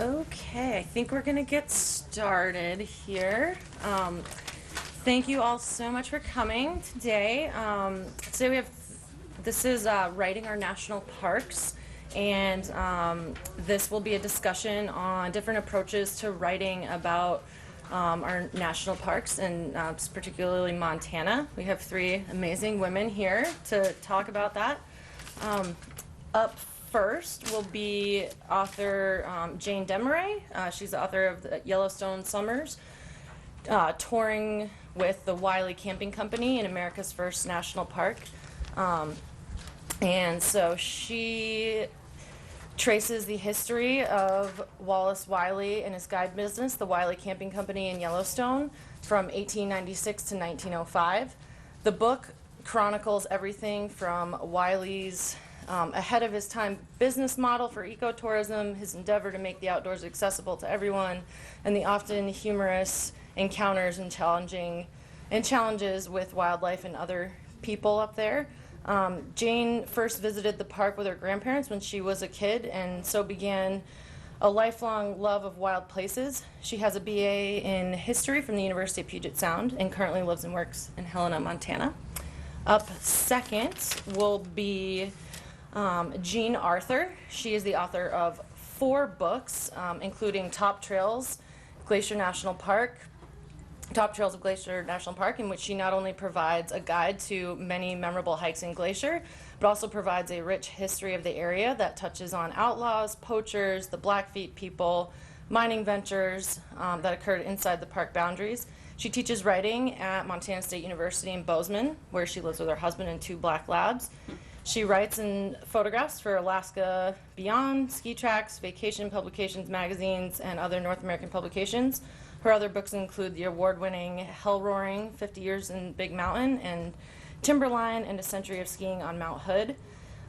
Okay, I think we're gonna get started here. Thank you all so much for coming today. Today this is Writing Our National Parks, and this will be a discussion on different approaches to writing about our national parks, and particularly Montana. We have three amazing women here to talk about that. Up first will be author Jane Desmarais. She's the author of the Yellowstone Summers, touring with the Wiley Camping Company in America's first national park. And so she traces the history of Wallace Wiley and his guide business, the Wiley Camping Company in Yellowstone, from 1896 to 1905. The book chronicles everything from Wiley's ahead of his time business model for ecotourism, his endeavor to make the outdoors accessible to everyone, and the often humorous encounters and challenges with wildlife and other people up there. Jane first visited the park with her grandparents when she was a kid, and so began a lifelong love of wild places. She has a BA in history from the University of Puget Sound and currently lives and works in Helena, Montana. Up second will be Jean Arthur. She is the author of 4 books, including Top Trails of Glacier National Park, in which she not only provides a guide to many memorable hikes in Glacier, but also provides a rich history of the area that touches on outlaws, poachers, the Blackfeet people, mining ventures that occurred inside the park boundaries. She teaches writing at Montana State University in Bozeman, where she lives with her husband and 2 black labs. She writes and photographs for Alaska Beyond, Ski Tracks, Vacation Publications magazines, and other North American publications. Her other books include the award-winning Hell Roaring, 50 Years in Big Mountain, and Timberline and a Century of Skiing on Mount Hood.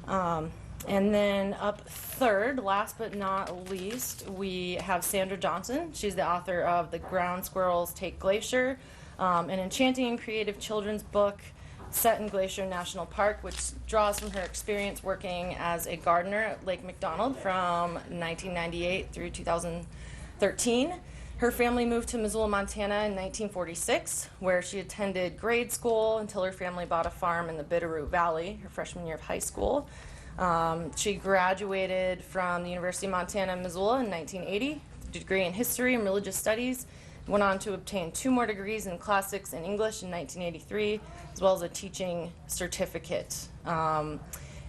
And then up third, last but not least, we have Sandra Johnson. She's the author of The Ground Squirrels Take Glacier, an enchanting and creative children's book set in Glacier National Park, which draws from her experience working as a gardener at Lake McDonald from 1998 through 2013. Her family moved to Missoula, Montana in 1946, where she attended grade school until her family bought a farm in the Bitterroot Valley her freshman year of high school. She graduated from the University of Montana, Missoula in 1980, a degree in history and religious studies, went on to obtain 2 more degrees in classics and English in 1983, as well as a teaching certificate. And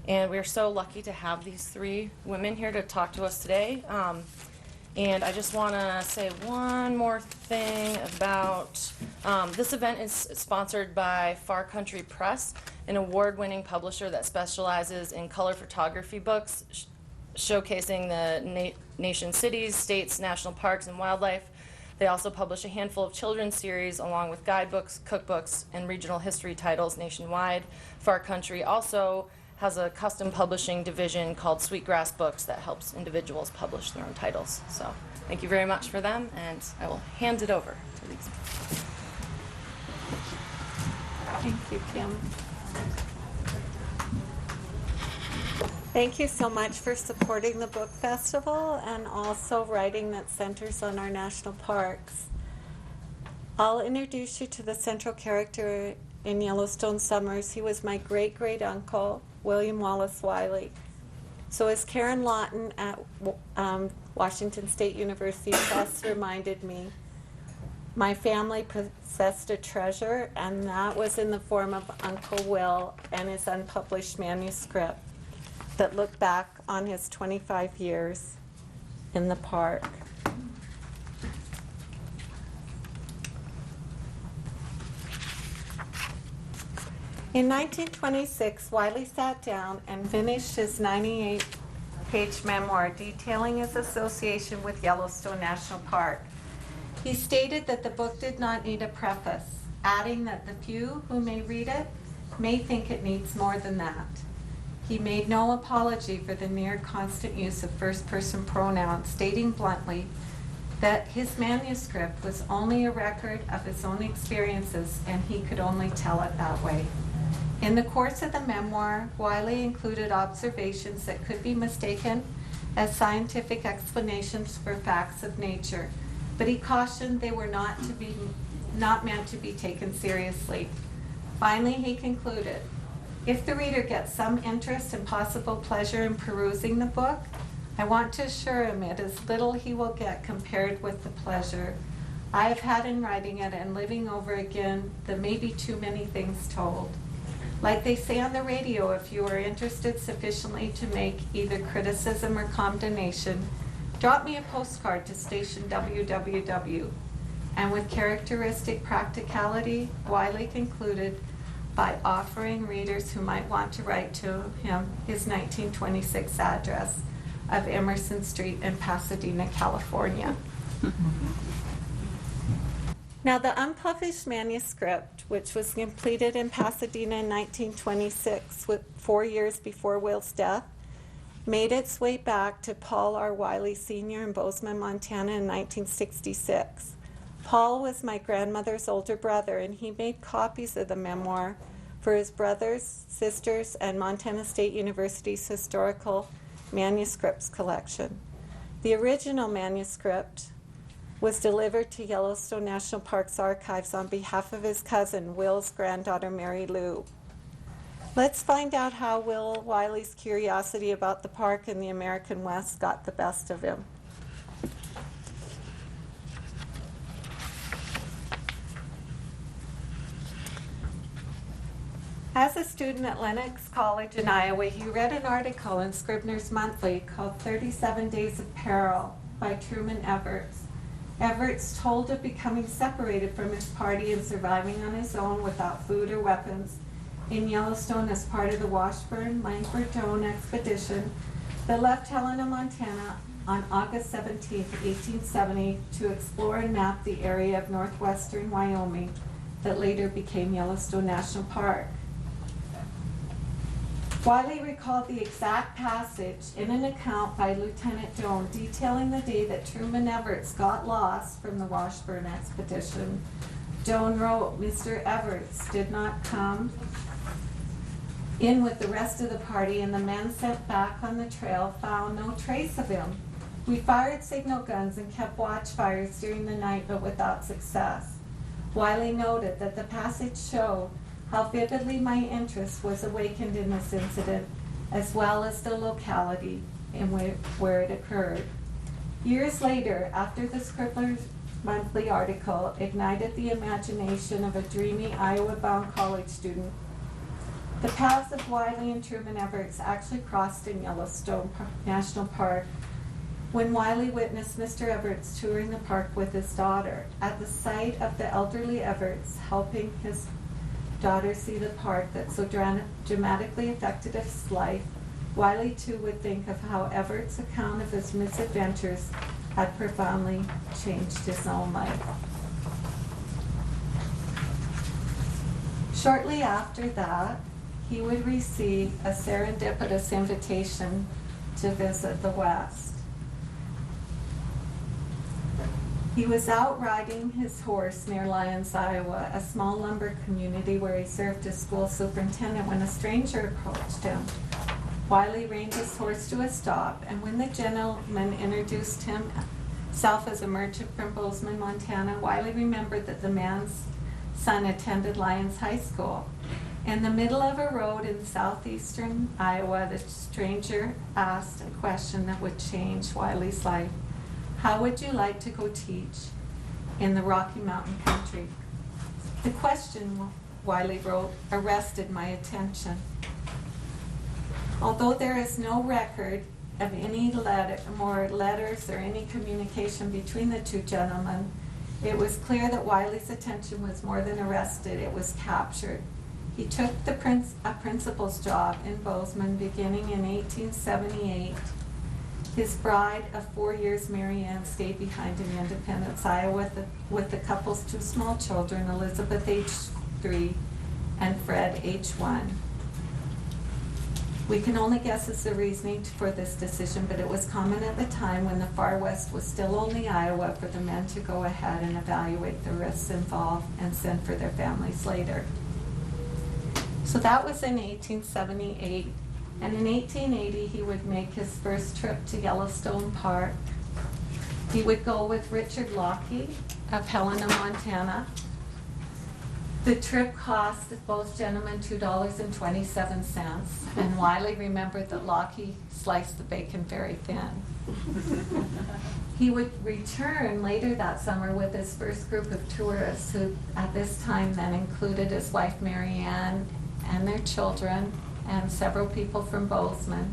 we're so lucky to have these 3 women here to talk to us today. And I just want to say one more thing about this event is sponsored by Far Country Press, an award-winning publisher that specializes in color photography books, showcasing the nation's cities, states, national parks, and wildlife. They also publish a handful of children's series along with guidebooks, cookbooks, and regional history titles nationwide. Far Country also has a custom publishing division called Sweetgrass Books that helps individuals publish their own titles. So thank you very much for them, and I will hand it over to Lisa. Thank you, Kim. Thank you so much for supporting the book festival and also writing that centers on our national parks. I'll introduce you to the central character in Yellowstone Summers. He was my great-great-uncle, William Wallace Wiley. So as Karen Lawton at Washington State University Press reminded me, my family possessed a treasure, and that was in the form of Uncle Will and his unpublished manuscript that looked back on his 25 years in the park. In 1926, Wiley sat down and finished his 98-page memoir detailing his association with Yellowstone National Park. He stated that the book did not need a preface, adding that the few who may read it may think it needs more than that. He made no apology for the near constant use of first-person pronouns, stating bluntly that his manuscript was only a record of his own experiences and he could only tell it that way. In the course of the memoir, Wiley included observations that could be mistaken as scientific explanations for facts of nature, but he cautioned they were not meant to be taken seriously. Finally, he concluded, if the reader gets some interest and possible pleasure in perusing the book, I want to assure him it is little he will get compared with the pleasure I have had in writing it and living over again the maybe too many things told. Like they say on the radio, if you are interested sufficiently to make either criticism or condemnation, drop me a postcard to station WWW. And with characteristic practicality, Wiley concluded by offering readers who might want to write to him his 1926 address of Emerson Street in Pasadena, California. Now, the unpublished manuscript, which was completed in Pasadena in 1926, 4 years before Will's death, made its way back to Paul R. Wiley Sr. in Bozeman, Montana in 1966. Paul was my grandmother's older brother, and he made copies of the memoir for his brothers, sisters, and Montana State University's historical manuscripts collection. The original manuscript was delivered to Yellowstone National Park's archives on behalf of his cousin, Will's granddaughter, Mary Lou. Let's find out how Will Wiley's curiosity about the park and the American West got the best of him. As a student at Lenox College in Iowa, he read an article in Scribner's Monthly called 37 Days of Peril by Truman Everts. Everts told of becoming separated from his party and surviving on his own without food or weapons in Yellowstone as part of the Washburn-Langford-Doane expedition that left Helena, Montana on August 17, 1870 to explore and map the area of northwestern Wyoming that later became Yellowstone National Park. Wiley recalled the exact passage in an account by Lieutenant Doane detailing the day that Truman Everts got lost from the Washburn expedition. Doane wrote, Mr. Everts did not come in with the rest of the party, and the men sent back on the trail found no trace of him. We fired signal guns and kept watch fires during the night, but without success. Wiley noted that the passage showed how vividly my interest was awakened in this incident, as well as the locality in where it occurred. Years later, after the Scribner's Monthly article ignited the imagination of a dreamy Iowa-bound college student, the paths of Wiley and Truman Everts actually crossed in Yellowstone National Park when Wiley witnessed Mr. Everts touring the park with his daughter. At the sight of the elderly Everts helping his daughter see the park that so dramatically affected his life, Wiley too would think of how Everts' account of his misadventures had profoundly changed his own life. Shortly after that, he would receive a serendipitous invitation to visit the West. He was out riding his horse near Lyons, Iowa, a small lumber community where he served as school superintendent, when a stranger approached him. Wiley reined his horse to a stop, and when the gentleman introduced himself as a merchant from Bozeman, Montana, Wiley remembered that the man's son attended Lyons High School. In the middle of a road in southeastern Iowa, the stranger asked a question that would change Wiley's life. How would you like to go teach in the Rocky Mountain country? The question, Wiley wrote, arrested my attention. Although there is no record of any letters or any communication between the two gentlemen, it was clear that Wiley's attention was more than arrested, it was captured. He took a principal's job in Bozeman beginning in 1878. His bride of 4 years, Mary Ann, stayed behind in Independence, Iowa with the couple's two small children, Elizabeth, age 3, and Fred, age 1. We can only guess as the reasoning for this decision, but it was common at the time when the far west was still only Iowa for the men to go ahead and evaluate the risks involved and send for their families later. So that was in 1878. And in 1880, he would make his first trip to Yellowstone Park. He would go with Richard Lockheed of Helena, Montana. The trip cost both gentlemen $2.27, and Wiley remembered that Lockheed sliced the bacon very thin. He would return later that summer with his first group of tourists, who at this time then included his wife Mary Ann and their children and several people from Bozeman.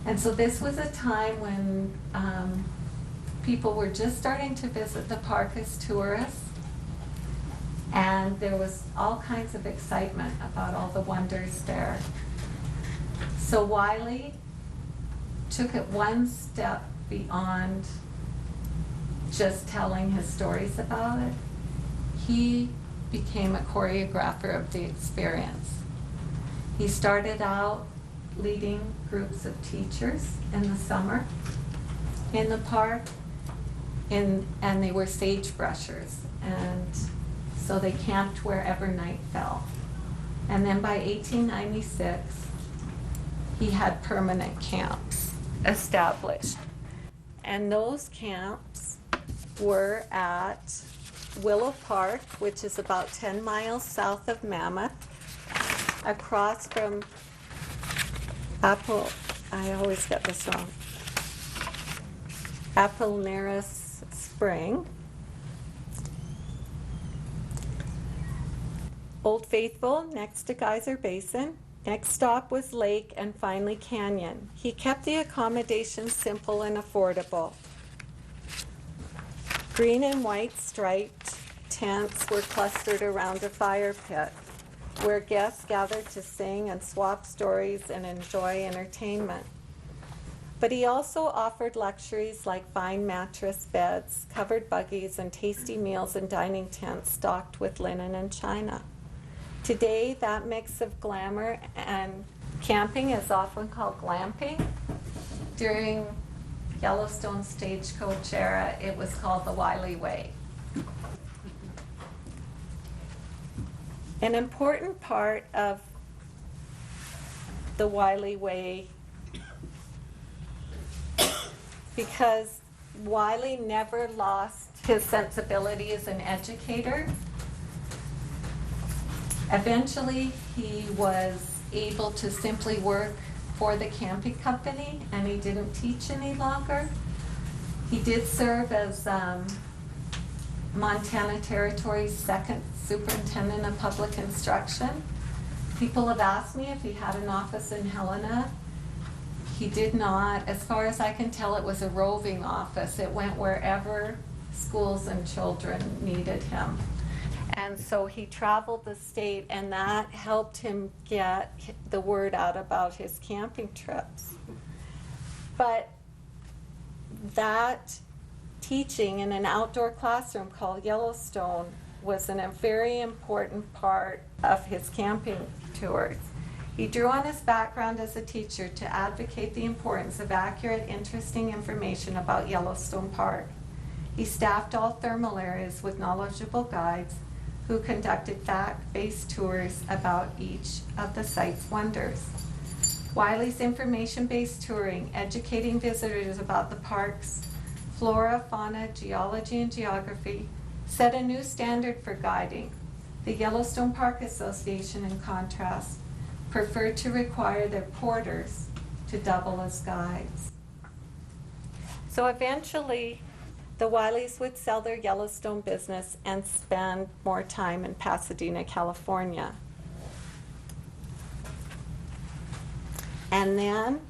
And so this was a time when people were just starting to visit the park as tourists, and there was all kinds of excitement about all the wonders there. So Wiley took it one step beyond just telling his stories about it. He became a choreographer of the experience. He started out leading groups of teachers in the summer in the park, and they were sagebrushers, and so they camped wherever night fell. And then by 1896, he had permanent camps established. And those camps were at Willow Park, which is about 10 miles south of Mammoth, across from I always get this wrong, Apollinaris Spring, Old Faithful next to Geyser Basin. Next stop was Lake, and finally Canyon. He kept the accommodations simple and affordable. Green and white striped tents were clustered around a fire pit, where guests gathered to sing and swap stories and enjoy entertainment. But he also offered luxuries like fine mattress beds, covered buggies, and tasty meals in dining tents stocked with linen and china. Today, that mix of glamour and camping is often called glamping. During Yellowstone Stagecoach era, it was called the Wiley Way. An important part of the Wiley Way, because Wiley never lost his sensibility as an educator. Eventually, he was able to simply work for the camping company, and he didn't teach any longer. He did serve as Montana Territory's second superintendent of public instruction. People have asked me if he had an office in Helena. He did not. As far as I can tell, it was a roving office. It went wherever schools and children needed him. And so he traveled the state, and that helped him get the word out about his camping trips. But that teaching in an outdoor classroom called Yellowstone was a very important part of his camping tours. He drew on his background as a teacher to advocate the importance of accurate, interesting information about Yellowstone Park. He staffed all thermal areas with knowledgeable guides who conducted fact-based tours about each of the site's wonders. Wiley's information-based touring, educating visitors about the park's flora, fauna, geology, and geography, set a new standard for guiding. The Yellowstone Park Association, in contrast, preferred to require their porters to double as guides. So eventually, the Wileys would sell their Yellowstone business and spend more time in Pasadena, California. And then,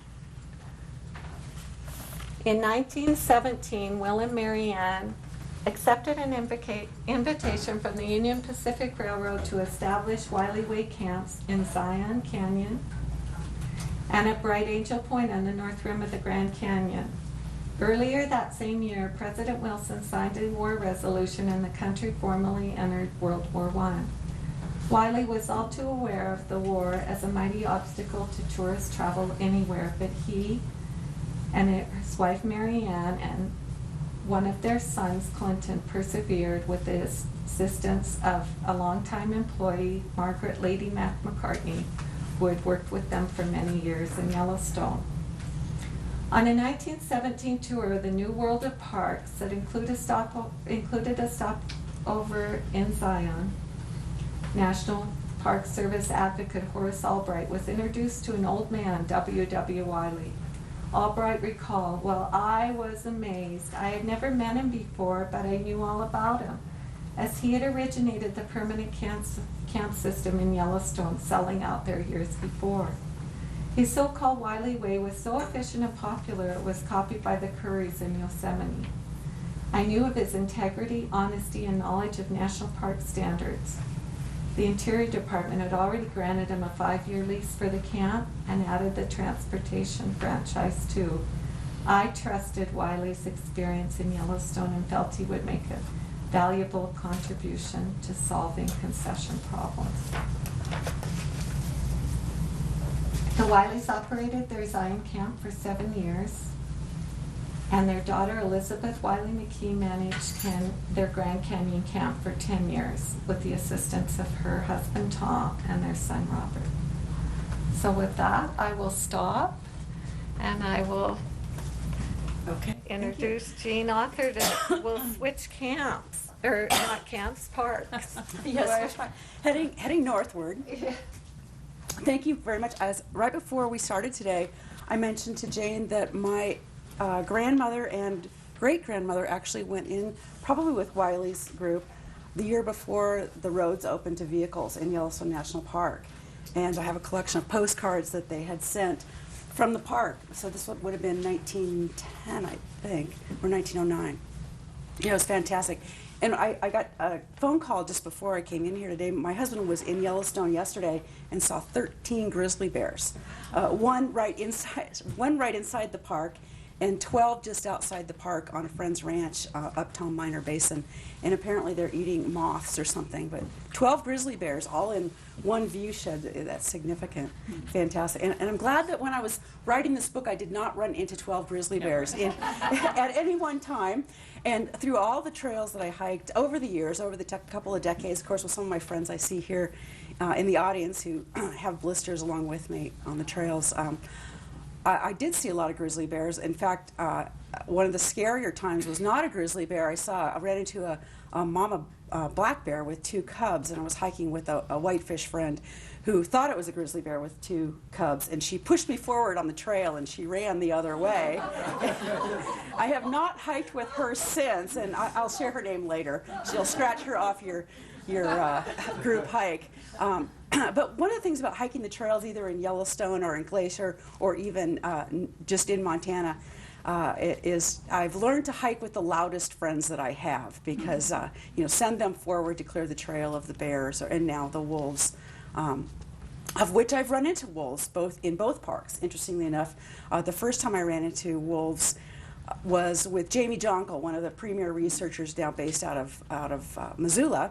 in 1917, Will and Mary Ann accepted an invitation from the Union Pacific Railroad to establish Wiley Way camps in Zion Canyon and at Bright Angel Point on the north rim of the Grand Canyon. Earlier that same year, President Wilson signed a war resolution and the country formally entered World War I. Wiley was all too aware of the war as a mighty obstacle to tourist travel anywhere, but he and his wife Mary Ann and one of their sons, Clinton, persevered with the assistance of a longtime employee, Margaret Lady McCartney, who had worked with them for many years in Yellowstone. On a 1917 tour of the New World of Parks that included a stopover in Zion, National Park Service advocate Horace Albright was introduced to an old man, W.W. Wiley. Albright recalled, "Well, I was amazed. I had never met him before, but I knew all about him, as he had originated the permanent camp system in Yellowstone, selling out there years before. His so-called Wiley Way was so efficient and popular it was copied by the Currys in Yosemite. I knew of his integrity, honesty, and knowledge of national park standards. The Interior Department had already granted him a 5-year lease for the camp and added the transportation franchise too. I trusted Wiley's experience in Yellowstone and felt he would make a valuable contribution to solving concession problems." The Wileys operated their Zion camp for 7 years, and their daughter Elizabeth Wiley McKee managed their Grand Canyon camp for 10 years with the assistance of her husband Tom and their son Robert. So with that, I will stop, and I will introduce Jean Author to, we'll switch camps, or not camps, parks. Yes, heading northward. Thank you very much. Right before we started today, I mentioned to Jane that my grandmother and great-grandmother actually went in, probably with Wiley's group, the year before the roads opened to vehicles in Yellowstone National Park. And I have a collection of postcards that they had sent from the park. So this would have been 1910, I think, or 1909. Yeah, it was fantastic. And I got a phone call just before I came in here today. My husband was in Yellowstone yesterday and saw 13 grizzly bears, one right inside the park, and 12 just outside the park on a friend's ranch up Tom Minor Basin. And apparently they're eating moths or something. But 12 grizzly bears all in one view shed. That's significant. Fantastic. And I'm glad that when I was writing this book, I did not run into 12 grizzly bears at any one time. And through all the trails that I hiked over the years, over the couple of decades, of course, with some of my friends I see here in the audience who have blisters along with me on the trails, I did see a lot of grizzly bears. In fact, one of the scarier times was not a grizzly bear. I ran into a mama black bear with 2 cubs, and I was hiking with a whitefish friend who thought it was a grizzly bear with 2 cubs, and she pushed me forward on the trail, and she ran the other way. I have not hiked with her since, and I'll share her name later. She'll scratch her off your group hike. But one of the things about hiking the trails, either in Yellowstone or in Glacier or even just in Montana, is I've learned to hike with the loudest friends that I have, because send them forward to clear the trail of the bears and now the wolves, of which I've run into wolves in both parks. Interestingly enough, the first time I ran into wolves was with Jamie Jonkel, one of the premier researchers based out of Missoula.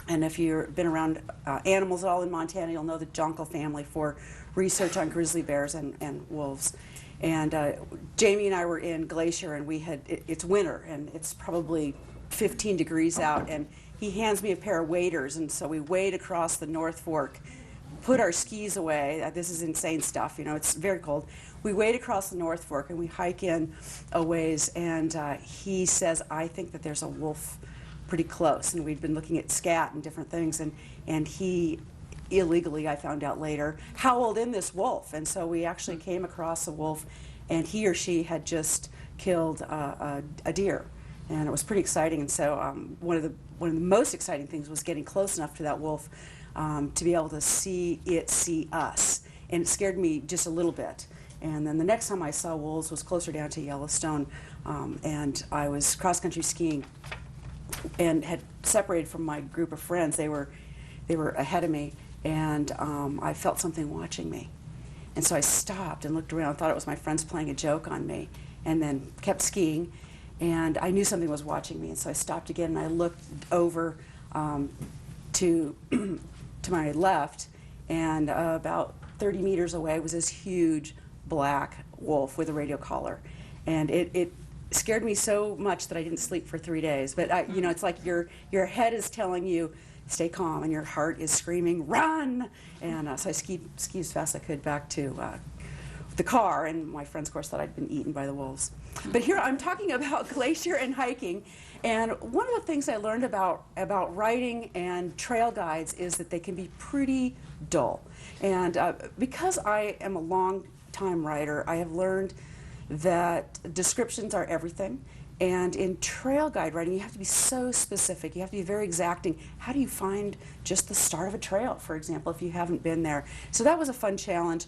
And if you've been around animals at all in Montana, you'll know the Jonkel family for research on grizzly bears and wolves. And Jamie and I were in Glacier, and it's winter, and it's probably 15 degrees out, and he hands me a pair of waders, and so we wade across the North Fork, put our skis away. This is insane stuff, it's very cold. We wade across the North Fork, and we hike in a ways, and he says, "I think that there's a wolf pretty close," and we'd been looking at scat and different things, and he illegally, I found out later, howled in this wolf, and so we actually came across a wolf, and he or she had just killed a deer, and it was pretty exciting. And so one of the most exciting things was getting close enough to that wolf to be able to see it see us, and it scared me just a little bit. And then the next time I saw wolves was closer down to Yellowstone, and I was cross-country skiing and had separated from my group of friends. They were ahead of me, and I felt something watching me. And so I stopped and looked around, thought it was my friends playing a joke on me, and then kept skiing. And I knew something was watching me, and so I stopped again, and I looked over to my left, and about 30 meters away was this huge black wolf with a radio collar. And it scared me so much that I didn't sleep for 3 days. But it's like your head is telling you stay calm, and your heart is screaming, run! And so I skied as fast as I could back to the car, and my friends, of course, thought I'd been eaten by the wolves. But here I'm talking about glacier and hiking, and one of the things I learned about writing and trail guides is that they can be pretty dull. And because I am a long-time writer, I have learned that descriptions are everything. And in trail guide writing, you have to be so specific. You have to be very exacting. How do you find just the start of a trail, for example, if you haven't been there? So that was a fun challenge.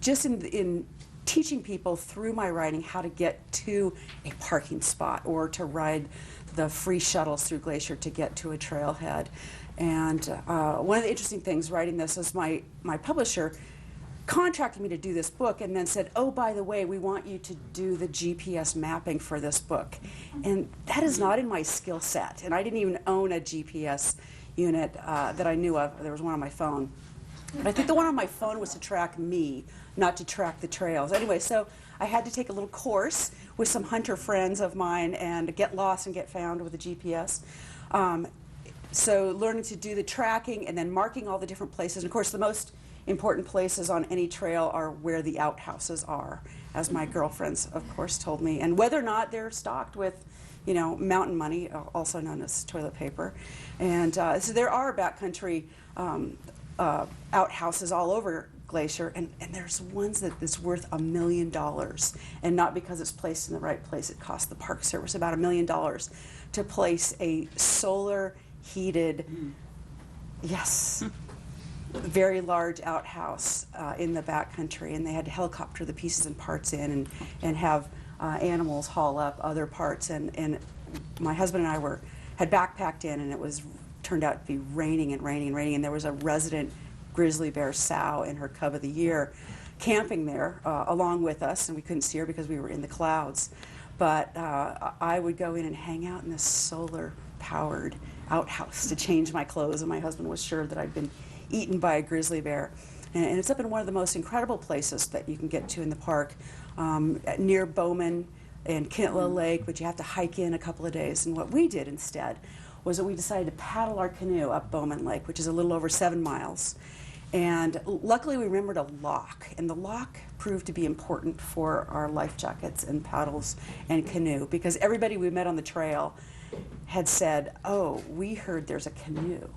Just in teaching people through my writing how to get to a parking spot or to ride the free shuttles through Glacier to get to a trailhead. And one of the interesting things writing this is my publisher contracted me to do this book and then said, oh, by the way, we want you to do the GPS mapping for this book. And that is not in my skill set. And I didn't even own a GPS unit that I knew of. There was one on my phone. But I think the one on my phone was to track me, not to track the trails. Anyway, so I had to take a little course with some hunter friends of mine and get lost and get found with a GPS. So learning to do the tracking and then marking all the different places. And of course, the most important places on any trail are where the outhouses are, as my girlfriends, of course, told me. And whether or not they're stocked with, you know, mountain money, also known as toilet paper. And so there are backcountry outhouses all over Glacier, and there's ones that is worth $1 million, and not because it's placed in the right place. It cost the Park Service about $1 million to place a solar heated, yes, very large outhouse in the backcountry, and they had to helicopter the pieces and parts in and have animals haul up other parts, and my husband and I had backpacked in, and it was turned out to be raining and raining and raining, and there was a resident grizzly bear sow and her cub of the year camping there along with us, and we couldn't see her because we were in the clouds. But I would go in and hang out in this solar-powered outhouse to change my clothes, and my husband was sure that I'd been eaten by a grizzly bear. And it's up in one of the most incredible places that you can get to in the park, near Bowman and Kintla Lake, but you have to hike in a couple of days. And what we did instead was that we decided to paddle our canoe up Bowman Lake, which is a little over 7 miles. And luckily we remembered a lock, and the lock proved to be important for our life jackets and paddles and canoe, because everybody we met on the trail had said, oh, we heard there's a canoe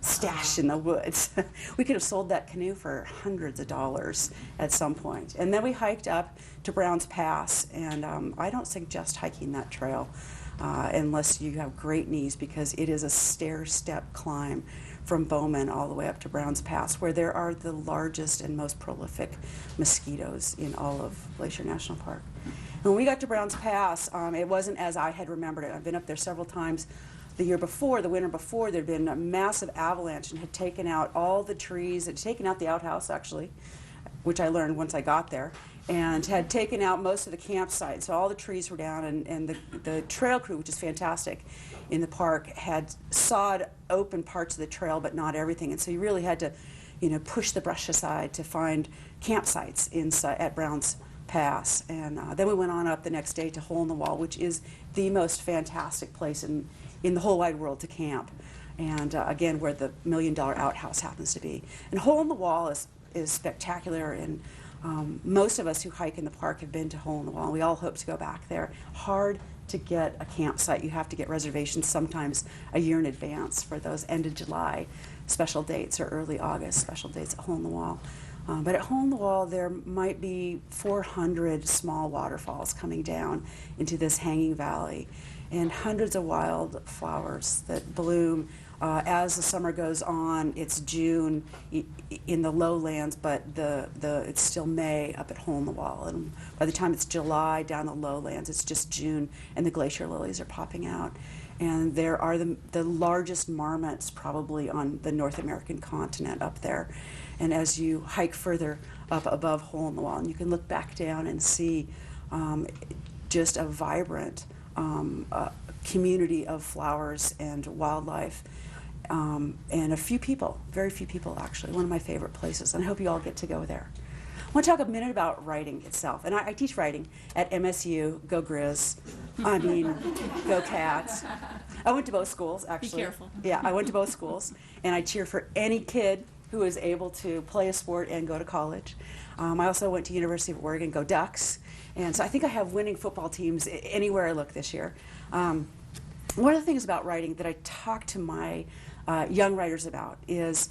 stashed in the woods. We could have sold that canoe for hundreds of dollars at some point. And then we hiked up to Browns Pass, and I don't suggest hiking that trail unless you have great knees, because it is a stair-step climb from Bowman all the way up to Browns Pass, where there are the largest and most prolific mosquitoes in all of Glacier National Park. And when we got to Browns Pass, it wasn't as I had remembered it. I've been up there several times. The winter before, there'd been a massive avalanche and had taken out all the trees, had taken out the outhouse actually, which I learned once I got there, and had taken out most of the campsites. So all the trees were down, and the trail crew, which is fantastic in the park, had sawed open parts of the trail, but not everything. And so you really had to, push the brush aside to find campsites inside at Browns Pass. And then we went on up the next day to Hole in the Wall, which is the most fantastic place in the whole wide world to camp. And again, where the $1 million outhouse happens to be. And Hole in the Wall is spectacular, and most of us who hike in the park have been to Hole in the Wall, and we all hope to go back there. Hard to get a campsite. You have to get reservations sometimes a year in advance for those end of July special dates or early August special dates at Hole in the Wall. But at Hole in the Wall, there might be 400 small waterfalls coming down into this hanging valley, and hundreds of wildflowers that bloom. As the summer goes on, it's June in the lowlands, but it's still May up at Hole in the Wall. And by the time it's July down the lowlands, it's just June, and the glacier lilies are popping out. And there are the largest marmots probably on the North American continent up there. And as you hike further up above Hole in the Wall, and you can look back down and see just a vibrant community of flowers and wildlife. And a few people, very few people actually, one of my favorite places, and I hope you all get to go there. I want to talk a minute about writing itself, and I teach writing at MSU, go Grizz, go Cats. I went to both schools, actually. careful. Yeah, I went to both schools, and I cheer for any kid who is able to play a sport and go to college. I also went to University of Oregon, go Ducks, and so I think I have winning football teams anywhere I look this year. One of the things about writing that I talk to my young writers about is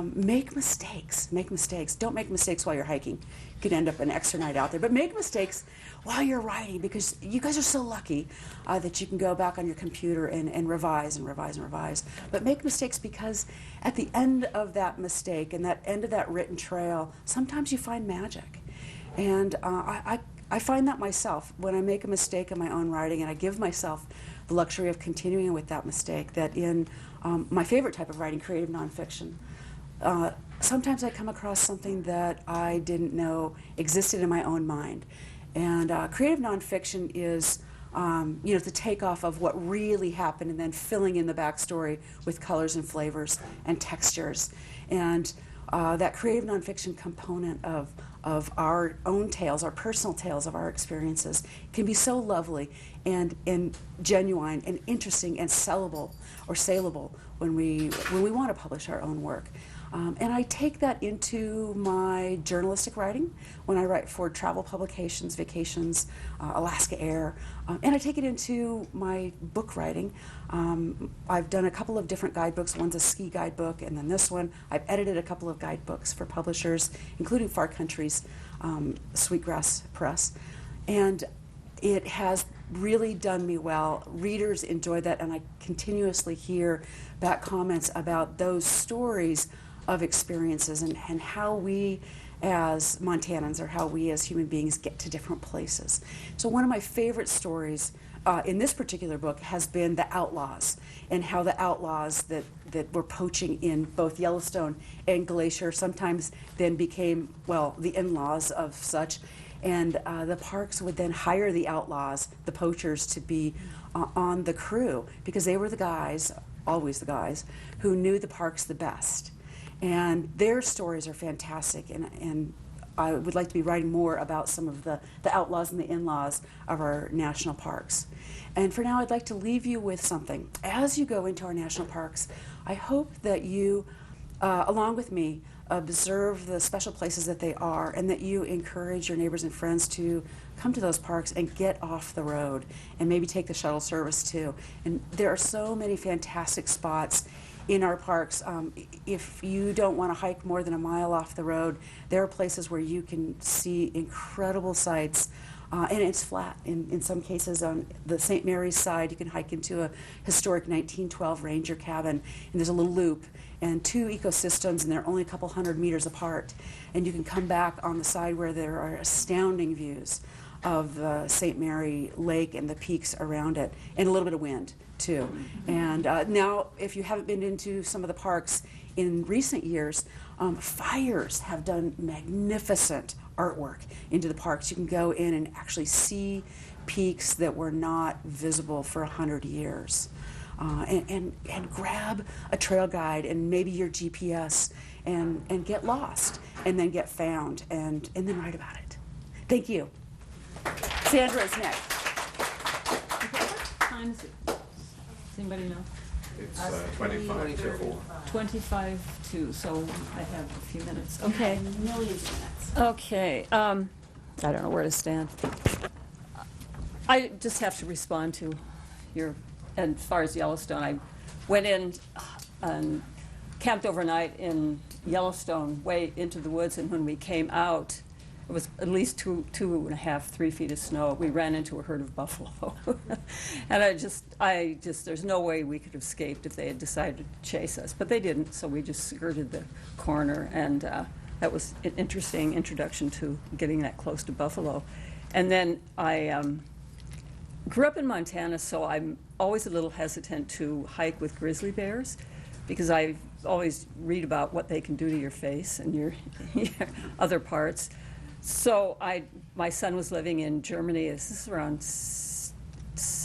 make mistakes. Make mistakes. Don't make mistakes while you're hiking. You could end up an extra night out there. But make mistakes while you're writing, because you guys are so lucky that you can go back on your computer and revise and revise and revise. But make mistakes, because at the end of that mistake and that end of that written trail, sometimes you find magic. And I find that myself when I make a mistake in my own writing, and I give myself the luxury of continuing with that mistake, that in my favorite type of writing, creative nonfiction, sometimes I come across something that I didn't know existed in my own mind. And creative nonfiction is, the takeoff of what really happened and then filling in the backstory with colors and flavors and textures. And that creative nonfiction component of our own tales, our personal tales of our experiences, can be so lovely and genuine and interesting and sellable or saleable when we want to publish our own work. And I take that into my journalistic writing when I write for travel publications, Vacations, Alaska Air, and I take it into my book writing. I've done a couple of different guidebooks. One's a ski guidebook, and then this one. I've edited a couple of guidebooks for publishers, including Far Country's Sweetgrass Press. And it has really done me well. Readers enjoy that, and I continuously hear back comments about those stories of experiences and how we as Montanans, or how we as human beings, get to different places. So one of my favorite stories in this particular book has been the outlaws, and how the outlaws that were poaching in both Yellowstone and Glacier sometimes then became, well, the in-laws of such. And the parks would then hire the outlaws, the poachers, to be on the crew, because they were the guys, always the guys, who knew the parks the best. And their stories are fantastic, and I would like to be writing more about some of the outlaws and the in-laws of our national parks. And for now, I'd like to leave you with something. As you go into our national parks, I hope that you, along with me, observe the special places that they are, and that you encourage your neighbors and friends to come to those parks and get off the road, and maybe take the shuttle service too. And there are so many fantastic spots in our parks. If you don't want to hike more than a mile off the road, there are places where you can see incredible sights. And it's flat. In some cases, on the St. Mary's side, you can hike into a historic 1912 ranger cabin, and there's a little loop and two ecosystems, and they're only a couple hundred meters apart. And you can come back on the side where there are astounding views of the St. Mary Lake and the peaks around it, and a little bit of wind too. And now, if you haven't been into some of the parks in recent years, fires have done magnificent artwork into the parks. You can go in and actually see peaks that were not visible for 100 years. And grab a trail guide and maybe your GPS and get lost, and then get found, and then write about it. Thank you. Sandra is next. What time is it? Does anybody know? It's 25 to 4. 25 to, so I have a few minutes. Okay. Millions of minutes. Okay. I don't know where to stand. I just have to respond to your, and as far as Yellowstone, I went in and camped overnight in Yellowstone, way into the woods, and when we came out, it was at least 2.5, 3 feet of snow. We ran into a herd of buffalo. And I just, there's no way we could have escaped if they had decided to chase us. But they didn't, so we just skirted the corner, and that was an interesting introduction to getting that close to buffalo. And then I grew up in Montana, so I'm always a little hesitant to hike with grizzly bears, because I always read about what they can do to your face and your other parts. So my son was living in Germany. This is around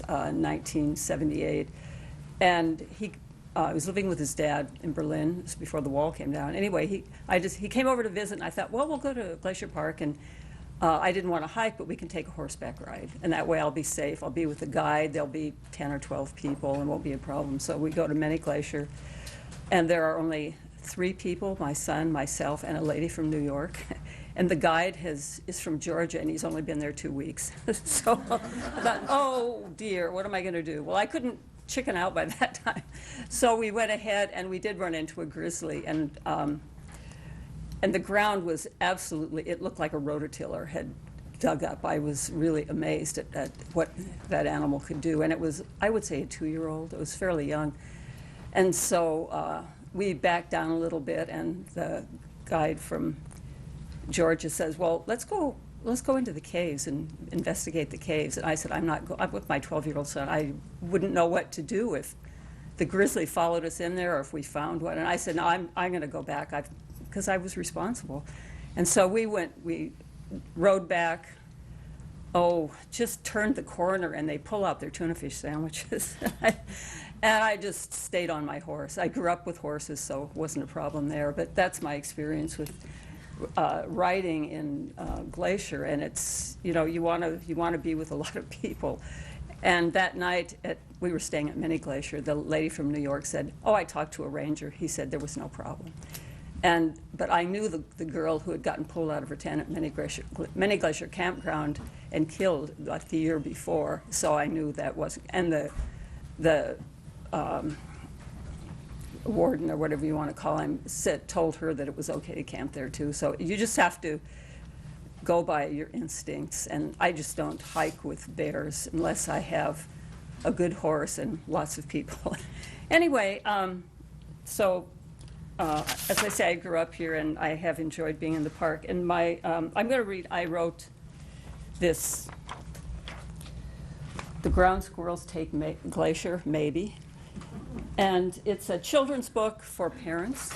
1978, and he was living with his dad in Berlin. This was before the wall came down. Anyway, he came over to visit, and I thought, well, we'll go to Glacier Park, and I didn't want to hike, but we can take a horseback ride. And that way I'll be safe. I'll be with a guide. There'll be 10 or 12 people and won't be a problem. So we go to Many Glacier. And there are only 3 people, my son, myself, and a lady from New York. And the guide is from Georgia, and he's only been there 2 weeks. So I thought, oh dear, what am I going to do? Well, I couldn't chicken out by that time. So we went ahead, and we did run into a grizzly. And the ground was absolutely, it looked like a rototiller had dug up. I was really amazed at what that animal could do. And it was, I would say, a 2-year-old. It was fairly young. And so we backed down a little bit, and the guide from Georgia says, well, let's go into the caves and investigate the caves. And I said, I'm with my 12-year-old son. I wouldn't know what to do if the grizzly followed us in there or if we found one. And I said, no, I'm going to go back because I was responsible. And so we rode back, just turned the corner, and they pull out their tuna fish sandwiches. And I just stayed on my horse. I grew up with horses, so it wasn't a problem there. But that's my experience with riding in Glacier, and it's, you want to be with a lot of people. And that night we were staying at Many Glacier. The lady from New York said, I talked to a ranger. He said there was no problem. But I knew the girl who had gotten pulled out of her tent at Many Glacier Campground and killed like the year before, so I knew that wasn't. And the warden, or whatever you want to call him, told her that it was okay to camp there too. So you just have to go by your instincts. And I just don't hike with bears unless I have a good horse and lots of people. Anyway, as I say, I grew up here, and I have enjoyed being in the park. And I'm going to read. I wrote this. The Ground Squirrels Take Glacier, maybe. And it's a children's book for parents,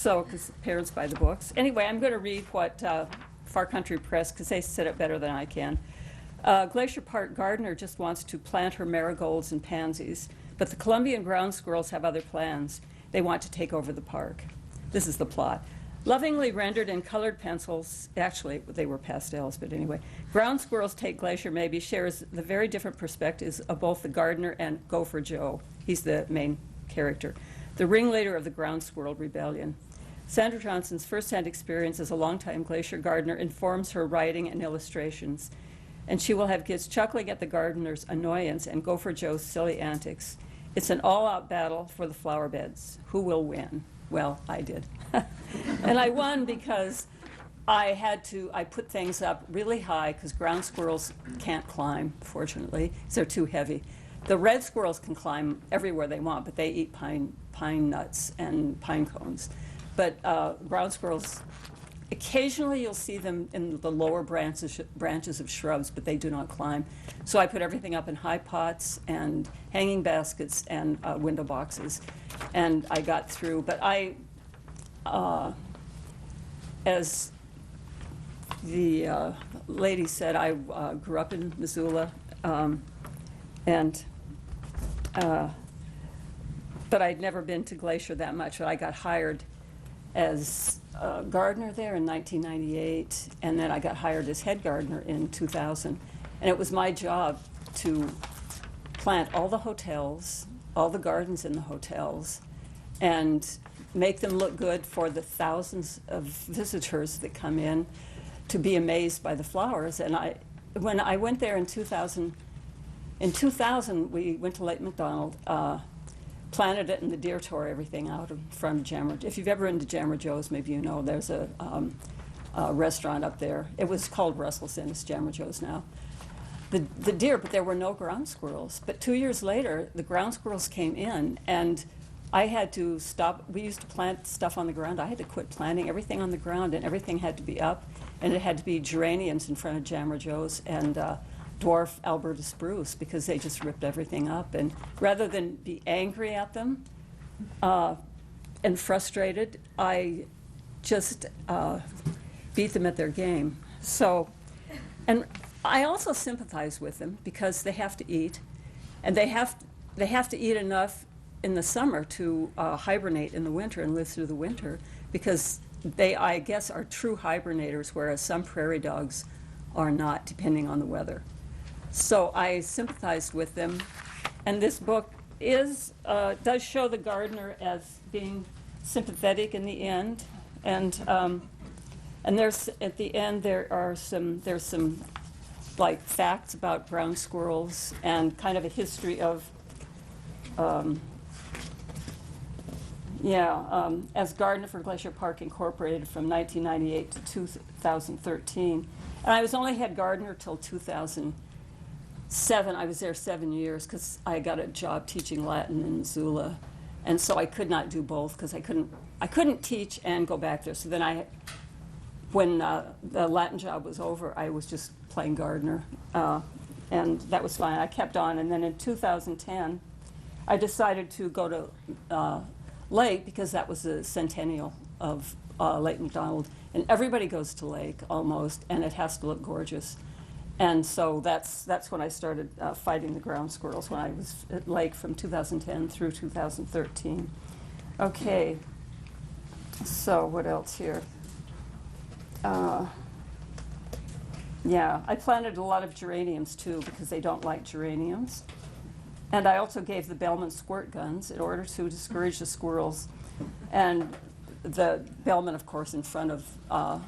because parents buy the books. Anyway, I'm going to read what Far Country Press, because they said it better than I can. Glacier Park gardener just wants to plant her marigolds and pansies, but the Columbian ground squirrels have other plans. They want to take over the park. This is the plot. Lovingly rendered in colored pencils, actually they were pastels, but anyway, Ground Squirrels Take Glacier maybe shares the very different perspectives of both the gardener and Gopher Joe. He's the main character, the ringleader of the Ground Squirrel Rebellion. Sandra Johnson's first-hand experience as a longtime glacier gardener informs her writing and illustrations, and she will have kids chuckling at the gardener's annoyance and Gopher Joe's silly antics. It's an all-out battle for the flower beds. Who will win? Well, I did. And I won because I put things up really high because ground squirrels can't climb, fortunately, 'cause they're too heavy. The red squirrels can climb everywhere they want, but they eat pine nuts and pine cones. But ground squirrels, occasionally you'll see them in the lower branches of shrubs, but they do not climb. So I put everything up in high pots and hanging baskets and window boxes, and I got through. But as the lady said, I grew up in Missoula, but I'd never been to Glacier that much. But I got hired as a gardener there in 1998, and then I got hired as head gardener in 2000. And it was my job to plant all the hotels, all the gardens in the hotels, and make them look good for the thousands of visitors that come in to be amazed by the flowers. And when I went there in 2000, we went to Lake McDonald, planted it, and the deer tore everything out in front of Jammer. If you've ever been to Jammer Joe's, maybe you know, there's a restaurant up there. It was called Russell's Inn, it's Jammer Joe's now. The deer, but there were no ground squirrels. But 2 years later, the ground squirrels came in, and I had to stop. We used to plant stuff on the ground. I had to quit planting everything on the ground, and everything had to be up, and it had to be geraniums in front of Jammer Joe's and dwarf Alberta spruce, because they just ripped everything up. And rather than be angry at them and frustrated, I just beat them at their game. So, and I also sympathize with them because they have to eat, and they have to eat enough in the summer to hibernate in the winter and live through the winter, because they, I guess, are true hibernators, whereas some prairie dogs are not, depending on the weather. So I sympathized with them, and this book does show the gardener as being sympathetic in the end, and there's at the end there's some like facts about ground squirrels and kind of a history of as gardener for Glacier Park Incorporated from 1998 to 2013. And I only had gardener till 2007. I was there 7 years because I got a job teaching Latin in Missoula, and so I could not do both because I couldn't teach and go back there. So then when the Latin job was over, I was just playing gardener, and that was fine. I kept on, and then in 2010, I decided to go to Lake because that was the centennial of Lake McDonald, and everybody goes to Lake almost, and it has to look gorgeous. And so that's when I started fighting the ground squirrels, when I was at Lake from 2010 through 2013. Okay, so what else here? I planted a lot of geraniums too because they don't like geraniums. And I also gave the bellman squirt guns in order to discourage the squirrels. And the bellman, of course, in front of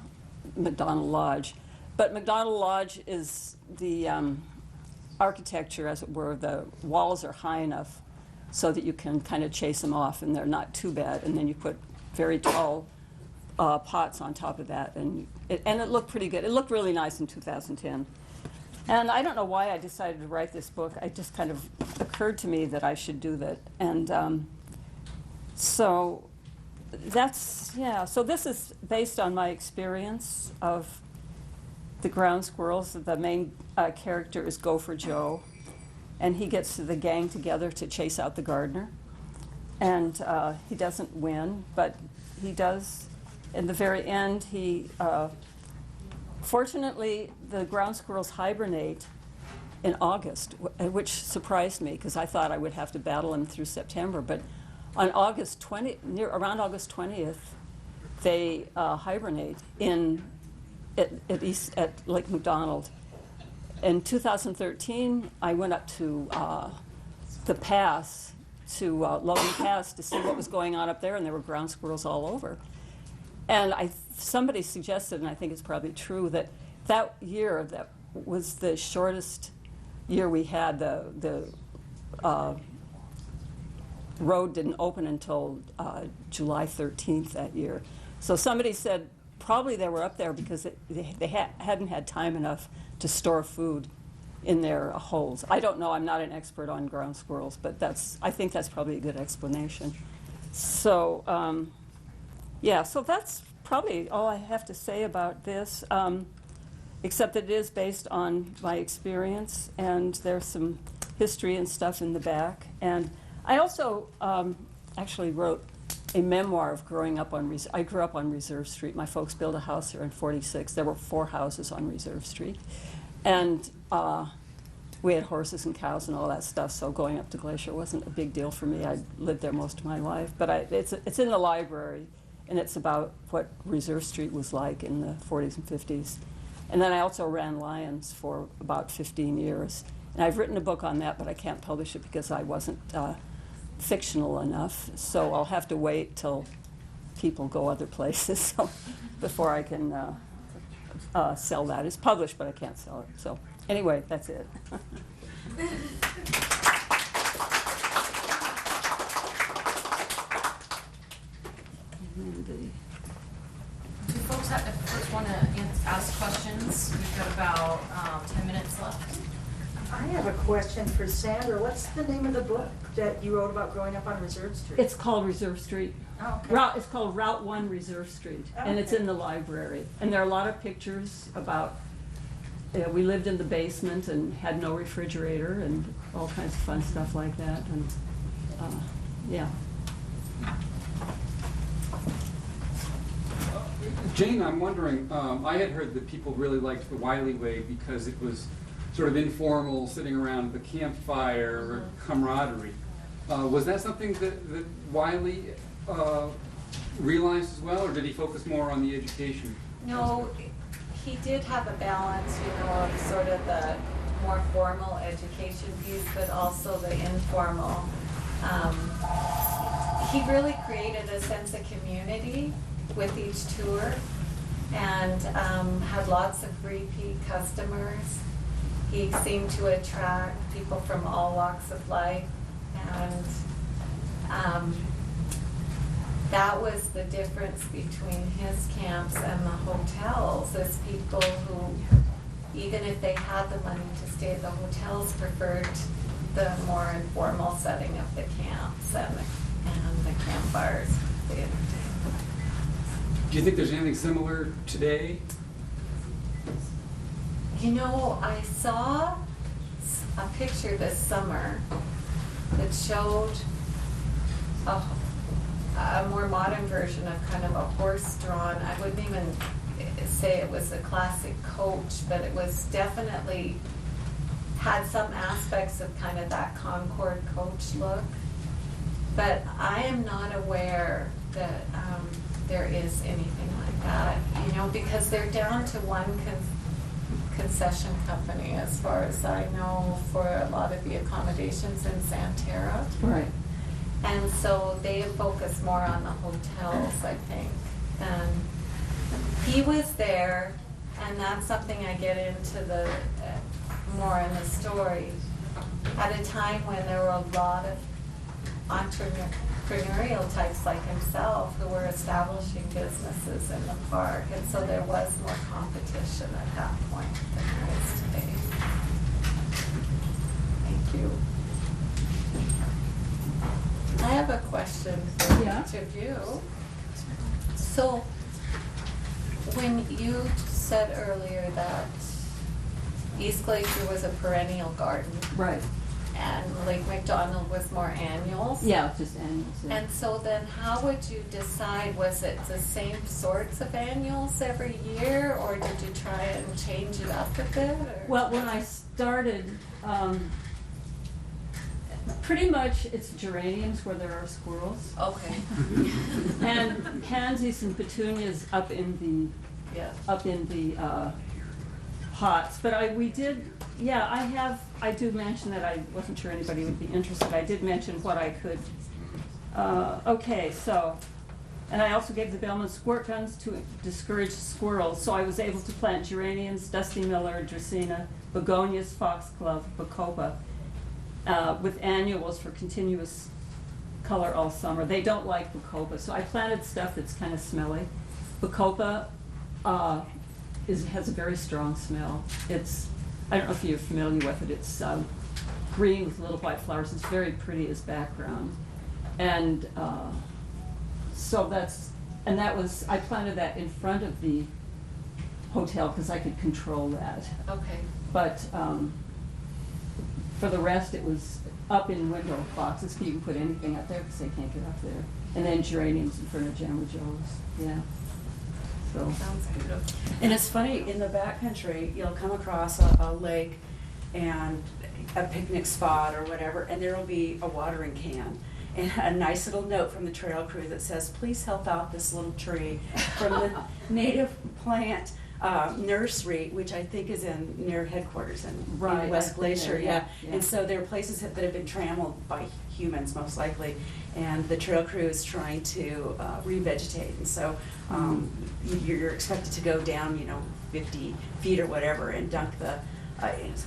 McDonald Lodge. But McDonald Lodge is the architecture, as it were. The walls are high enough so that you can kind of chase them off, and they're not too bad. And then you put very tall pots on top of that, and it looked pretty good. It looked really nice in 2010. And I don't know why I decided to write this book. It just kind of occurred to me that I should do that. And so this is based on my experience of the ground squirrels. The main character is Gopher Joe, and he gets the gang together to chase out the gardener. And he doesn't win, but he does. In the very end, fortunately, the ground squirrels hibernate in August, which surprised me because I thought I would have to battle them through September. But on around August 20th, they hibernate at Lake McDonald. In 2013, I went up to the pass, to Logan Pass, to see what was going on up there, and there were ground squirrels all over. And somebody suggested, and I think it's probably true, that year that was the shortest year we had. The road didn't open until July 13th that year. So somebody said probably they were up there because they hadn't had time enough to store food in their holes. I don't know. I'm not an expert on ground squirrels, but I think that's probably a good explanation. So, so that's probably all I have to say about this, except that it is based on my experience, and there's some history and stuff in the back. And I also actually wrote a memoir of growing up on I grew up on Reserve Street. My folks built a house here in 46. There were 4 houses on Reserve Street. And we had horses and cows and all that stuff, so going up to Glacier wasn't a big deal for me. I lived there most of my life. But it's in the library, and it's about what Reserve Street was like in the 40s and 50s. And then I also ran Lions for about 15 years. And I've written a book on that, but I can't publish it because I wasn't fictional enough. So I'll have to wait till people go other places before I can sell that. It's published, but I can't sell it. So anyway, that's it. Do folks first want to ask questions? We've got about 10 minutes left. I have a question for Sandra. What's the name of the book that you wrote about growing up on Reserve Street? It's called Reserve Street. Oh, okay. It's called Route 1 Reserve Street, Oh, and it's okay. in the library. And there are a lot of pictures about, we lived in the basement and had no refrigerator and all kinds of fun stuff like that. And yeah. Jane, I'm wondering, I had heard that people really liked the Wiley Way because it was sort of informal, sitting around the campfire, camaraderie. Was that something that Wiley realized as well, or did he focus more on the education? No, he did have a balance, of sort of the more formal education piece, but also the informal. He really created a sense of community with each tour and had lots of repeat customers. He seemed to attract people from all walks of life, and that was the difference between his camps and the hotels, is people who, even if they had the money to stay at the hotels, preferred the more informal setting of the camps and the campfires. They entertained. Do you think there's anything similar today? I saw a picture this summer that showed a more modern version of kind of a horse-drawn, I wouldn't even say it was a classic coach, but it was definitely had some aspects of kind of that Concorde coach look. But I am not aware that there is anything like that, because they're down to one concession company, as far as I know, for a lot of the accommodations in Santerra. Right. And so they focus more on the hotels, I think. And he was there, and that's something I get into the more in the story, at a time when there were a lot of entrepreneurial types like himself who were establishing businesses in the park, and so there was more competition at that point than there is today. Thank you. I have a question for Yeah. each of you. So, when you said earlier that East Glacier was a perennial garden Right. and Lake McDonald was more annuals? Yeah, just annuals. Yeah. And so then how would you decide, was it the same sorts of annuals every year, or did you try and change it up a bit? Or? Well, when I started, pretty much it's geraniums where there are squirrels, Okay, and pansies and petunias up in yeah. the pots. But I do mention that. I wasn't sure anybody would be interested. I did mention what I could. Okay, so, and I also gave the bellman squirt guns to discourage squirrels. So I was able to plant geraniums, Dusty Miller, Dracaena, begonias, foxglove, bacopa, with annuals for continuous color all summer. They don't like bacopa, so I planted stuff that's kind of smelly. Bacopa has a very strong smell. I don't know if you're familiar with it. It's green with little white flowers. It's very pretty as background. And so I planted that in front of the hotel because I could control that. Okay. But for the rest, it was up in window boxes. You can put anything up there because they can't get up there. And then geraniums in front of Jamajoes. Yeah. So. Sounds beautiful. And it's funny, in the backcountry, you'll come across a lake and a picnic spot or whatever, and there will be a watering can and a nice little note from the trail crew that says, please help out this little tree from the native plant nursery, which I think is near headquarters in Right, West I've been Glacier. there, Yeah. yeah. And so there are places that have been trammeled by humans, most likely, and the trail crew is trying to revegetate. And so you're expected to go down, 50 feet or whatever, and dunk the.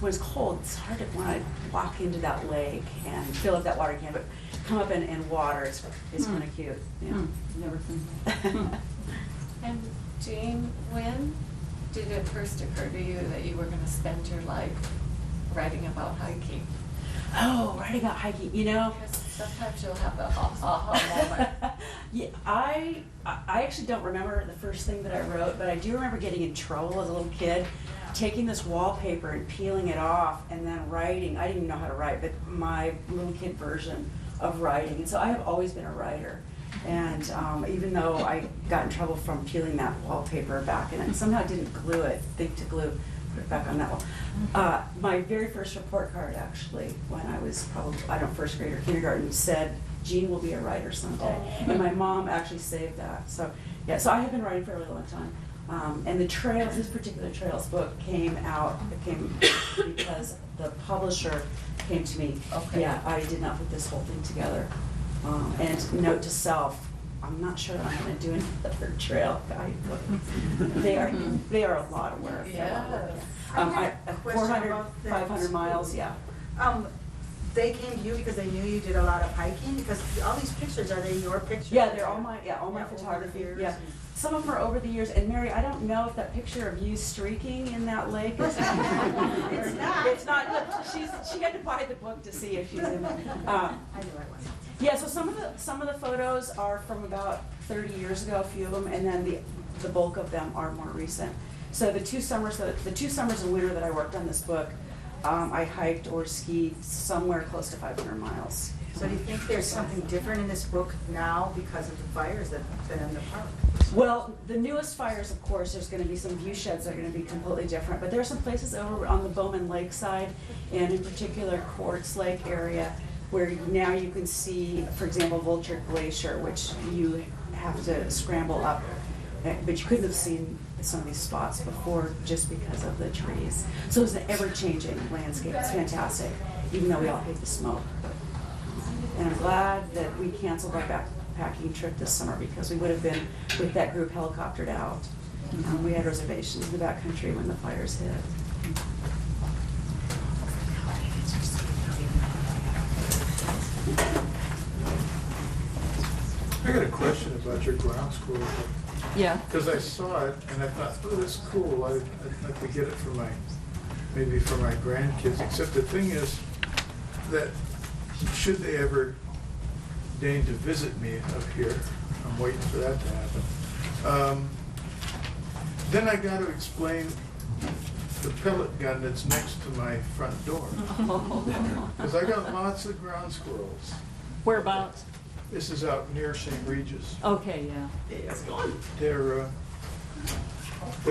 When it's cold, it's hard to want to walk into that lake and fill up that water can, but come up and water. It's kind of cute. Yeah. Never seen. And Jane, when did it first occur to you that you were going to spend your life writing about hiking? Oh, writing about hiking, Because sometimes you'll have the aha moment. Yeah, I actually don't remember the first thing that I wrote, but I do remember getting in trouble as a little kid, taking this wallpaper and peeling it off and then writing. I didn't even know how to write, but my little kid version of writing. And so I have always been a writer. And even though I got in trouble from peeling that wallpaper back and I somehow didn't glue it, think to glue, back on that one. My very first report card, actually, when I was probably, I don't know, first grade or kindergarten, said, Jean will be a writer someday. And my mom actually saved that. So, yeah, so I have been writing for a really long time. And the Trails, this particular Trails book came because the publisher came to me. Okay. Yeah, I did not put this whole thing together. And note to self, I'm not sure that I'm gonna do another trail guidebook. They are a lot of work. Yeah. I had a question 400, about that. 500 miles, yeah. They came to you because they knew you did a lot of hiking? Because all these pictures, are they your pictures? Yeah, they're all my Yeah, over the photography, years. yeah. Some of them are over the years, and Mary, I don't know if that picture of you streaking in that lake is. It's not. It's not, look, she had to buy the book to see if she's in it. I knew I wasn't. Yeah, so some of the photos are from about 30 years ago, a few of them, and then the bulk of them are more recent. So the two summers and winter that I worked on this book, I hiked or skied somewhere close to 500 miles. So do you think there's something different in this book now because of the fires than in the park? Well, the newest fires, of course, there's going to be some view sheds that are going to be completely different, but there are some places over on the Bowman Lake side, and in particular Quartz Lake area, where now you can see, for example, Vulture Glacier, which you have to scramble up, but you couldn't have seen some of these spots before just because of the trees. So it's an ever-changing landscape. It's fantastic, even though we all hate the smoke. And I'm glad that we canceled our backpacking trip this summer because we would have been with that group helicoptered out. We had reservations in the backcountry when the fires hit. I got a question about your ground squirrel, Yeah. because I saw it and I thought, oh, that's cool. I'd like to get it for maybe for my grandkids. Except the thing is that should they ever deign to visit me up here, I'm waiting for that to happen. Then I got to explain the pellet gun that's next to my front door. Because I got lots of ground squirrels. Whereabouts? This is out near St. Regis. Okay, yeah. They're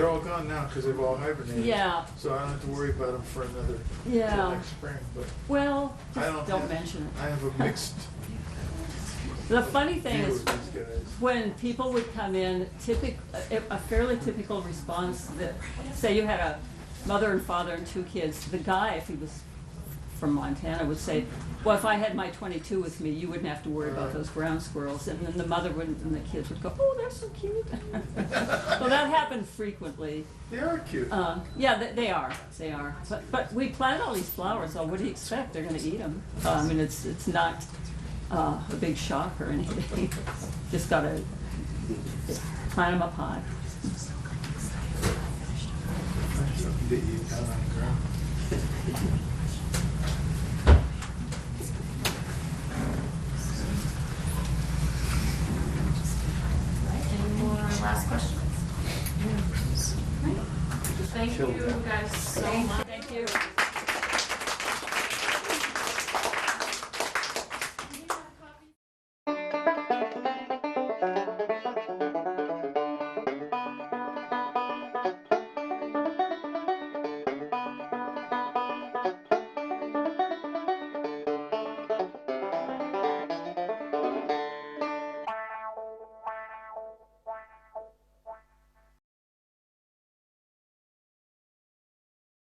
all gone now because they've all hibernated. Yeah. So I don't have to worry about them for another, Yeah. till next spring, but Well, I just don't mention I have a mixed it. The funny thing view is, of these guys. when people would come in, a fairly typical response that, say you had a mother and father and two kids, the guy, if he was from Montana, would say, well, if I had my 22 with me, you wouldn't have to worry about those ground squirrels. And then the mother wouldn't, and the kids would go, oh, they're so cute. Well, that happened frequently. They are cute. Yeah, they are. But we plant all these flowers, so what do you expect? They're going to eat them. I mean, it's not a big shock or anything. Just got to plant them up high. Nice something to eat down on the ground. Any more last questions? Thank you guys so much. Thank you.